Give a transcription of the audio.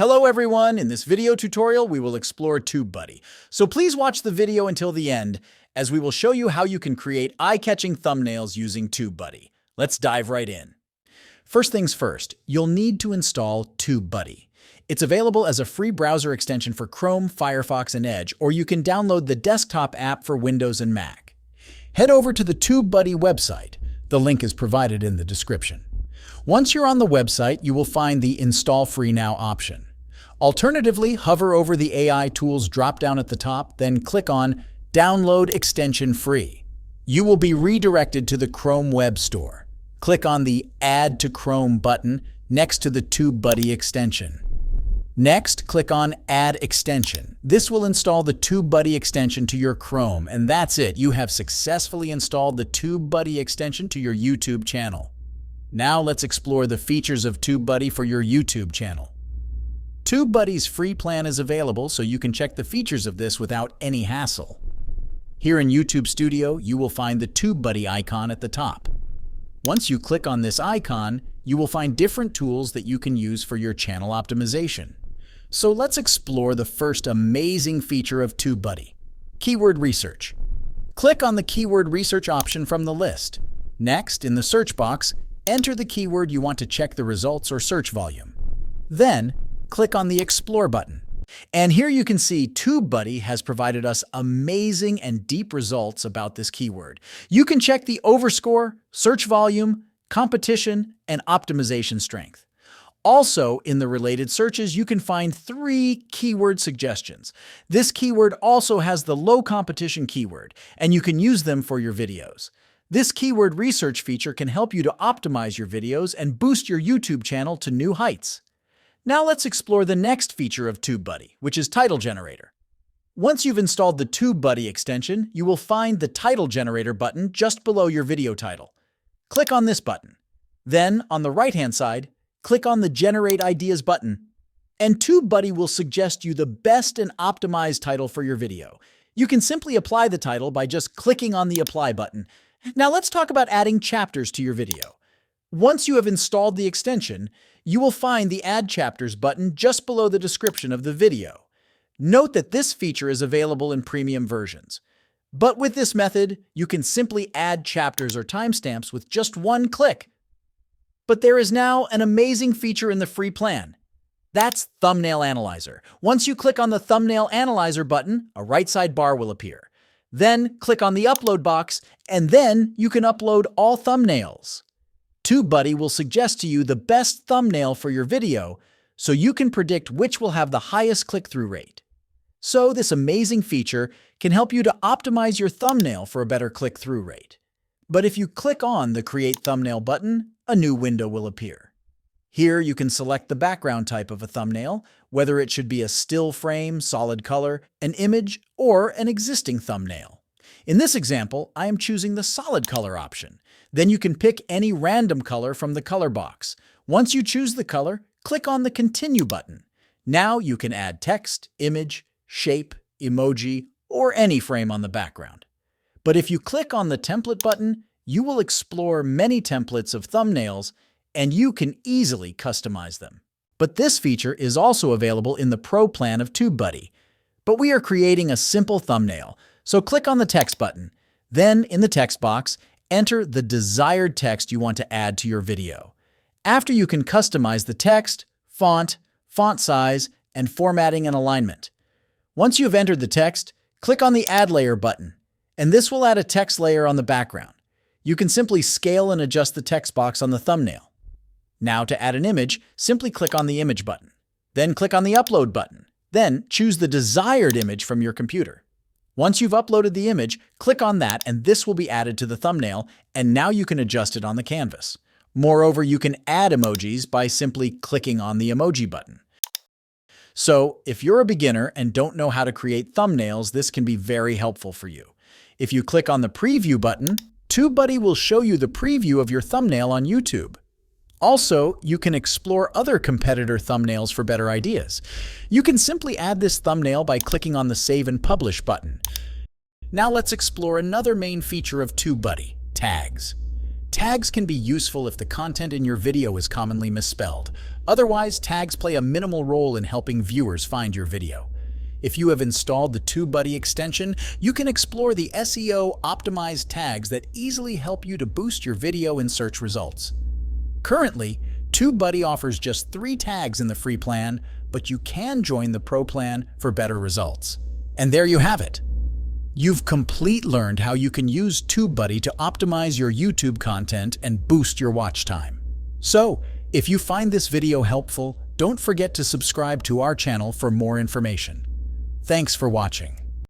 Hello everyone! In this video tutorial, we will explore TubeBuddy. So please watch the video until the end, as we will show you how you can create eye-catching thumbnails using TubeBuddy. Let's dive right in. First things first, you'll need to install TubeBuddy. It's available as a free browser extension for Chrome, Firefox, and Edge, or you can download the desktop app for Windows and Mac. Head over to the TubeBuddy website. The link is provided in the description. Once you're on the website, you will find the Install Free Now option. Alternatively, hover over the AI Tools drop-down at the top, then click on Download Extension Free. You will be redirected to the Chrome Web Store. Click on the Add to Chrome button next to the TubeBuddy extension. Next, click on Add Extension. This will install the TubeBuddy extension to your Chrome, and that's it. You have successfully installed the TubeBuddy extension to your YouTube channel. Now let's explore the features of TubeBuddy for your YouTube channel. TubeBuddy's free plan is available, so you can check the features of this without any hassle. Here in YouTube Studio, you will find the TubeBuddy icon at the top. Once you click on this icon, you will find different tools that you can use for your channel optimization. So let's explore the first amazing feature of TubeBuddy, Keyword Research. Click on the Keyword Research option from the list. Next, in the search box, enter the keyword you want to check the results or search volume. Then, click on the Explore button. And here you can see TubeBuddy has provided us amazing and deep results about this keyword. You can check the overscore, search volume, competition, and optimization strength. Also, in the related searches, you can find 3 keyword suggestions. This keyword also has the low competition keyword, and you can use them for your videos. This keyword research feature can help you to optimize your videos and boost your YouTube channel to new heights. Now let's explore the next feature of TubeBuddy, which is Title Generator. Once you've installed the TubeBuddy extension, you will find the Title Generator button just below your video title. Click on this button. Then, on the right-hand side, click on the Generate Ideas button. And TubeBuddy will suggest you the best and optimized title for your video. You can simply apply the title by just clicking on the Apply button. Now let's talk about adding chapters to your video. Once you have installed the extension, you will find the Add Chapters button just below the description of the video. Note that this feature is available in premium versions. But with this method, you can simply add chapters or timestamps with just one click. But there is now an amazing feature in the free plan. That's Thumbnail Analyzer. Once you click on the Thumbnail Analyzer button, a right side bar will appear. Then click on the Upload box, and then you can upload all thumbnails. TubeBuddy will suggest to you the best thumbnail for your video, so you can predict which will have the highest click-through rate. So this amazing feature can help you to optimize your thumbnail for a better click-through rate. But if you click on the Create Thumbnail button, a new window will appear. Here you can select the background type of a thumbnail, whether it should be a still frame, solid color, an image, or an existing thumbnail. In this example, I am choosing the solid color option. Then you can pick any random color from the color box. Once you choose the color, click on the Continue button. Now you can add text, image, shape, emoji, or any frame on the background. But if you click on the Template button, you will explore many templates of thumbnails, and you can easily customize them. But this feature is also available in the Pro plan of TubeBuddy. But we are creating a simple thumbnail, so click on the Text button. Then, in the text box, enter the desired text you want to add to your video. After, you can customize the text, font size, and formatting and alignment. Once you have entered the text, click on the Add Layer button, and this will add a text layer on the background. You can simply scale and adjust the text box on the thumbnail. Now, to add an image, simply click on the Image button. Then click on the Upload button. Then choose the desired image from your computer. Once you've uploaded the image, click on that and this will be added to the thumbnail, and now you can adjust it on the canvas. Moreover, you can add emojis by simply clicking on the Emoji button. So, if you're a beginner and don't know how to create thumbnails, this can be very helpful for you. If you click on the Preview button, TubeBuddy will show you the preview of your thumbnail on YouTube. Also, you can explore other competitor thumbnails for better ideas. You can simply add this thumbnail by clicking on the Save and Publish button. Now let's explore another main feature of TubeBuddy, tags. Tags can be useful if the content in your video is commonly misspelled. Otherwise, tags play a minimal role in helping viewers find your video. If you have installed the TubeBuddy extension, you can explore the SEO-optimized tags that easily help you to boost your video in search results. Currently, TubeBuddy offers just 3 tags in the free plan, but you can join the Pro plan for better results. And there you have it. You've learned how you can use TubeBuddy to optimize your YouTube content and boost your watch time. So, if you find this video helpful, don't forget to subscribe to our channel for more information. Thanks for watching.